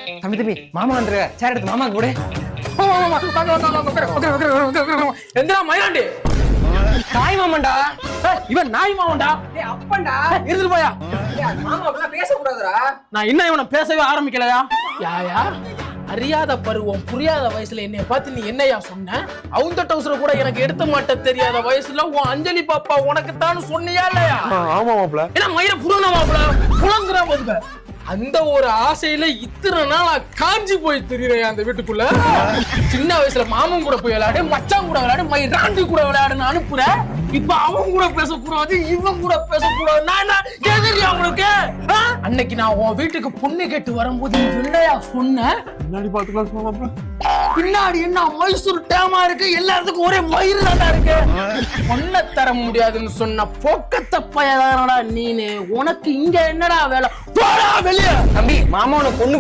தம்பி தம்பி மாமா வந்துருக்க, சேர் எடுத்து மாமா கூட. எந்திரா மயிலாண்டி, தாய் மாமன்டா. இவன் நாய் மாமன்டா. அப்பன்டா இருந்துட்டு போயா. மாமா அப்படிலாம் பேசக்கூடாதுடா. நான் இன்னும் இவனை பேசவே ஆரம்பிக்கலையா? யாயா அறியாத பருவம் புரியாத வயசுல என்னைய பார்த்து நீ என்னையா சொன்ன? அவங்க டவுசரை கூட எனக்கு எடுத்த மாட்ட தெரியாத வயசுல உன் அஞ்சலி பாப்பா உனக்கு தான் சொன்னியா இல்லையா? ஆமா மாப்ள. ஏன்னா மயிர புலன மாப்பிள புலங்குறா போதுங்க. அந்த ஒரு ஆசையில இத்தனை நாளா காஞ்சி போய் திரியறேன் அந்த வீட்டுக்குள்ள. சின்ன வயசுல மாமன் கூட போய் விளையாடு, மச்சான் கூட விளையாடு, மயிராண்டி கூட விளையாடுன்னு அனுப்புறேன். இப்ப அவன் கூட பேசக்கூடாது, இவன் கூட பேசக்கூடாது. நான் கேக்குறியா உங்களுக்கு? அன்னைக்கு நான் உன் வீட்டுக்கு பொண்ணு கேட்டு வரும்போது என்னையா சொன்ன? பின்னாடி பாத்துக்கலாம் மாப்ள. பின்னாடி என்ன மைசூர் டேமா இருக்கு, எல்லாத்துக்கும் ஒரே மயிறு தாண்டா இருக்கு. பொண்ணை தர முடியாதுன்னு சொன்ன போக்கத்த பையதானடா நீனு. உனக்கு இங்க என்னடா வேலை? போடா வெளியே. தம்பி மாமா உனக்கு பொண்ணு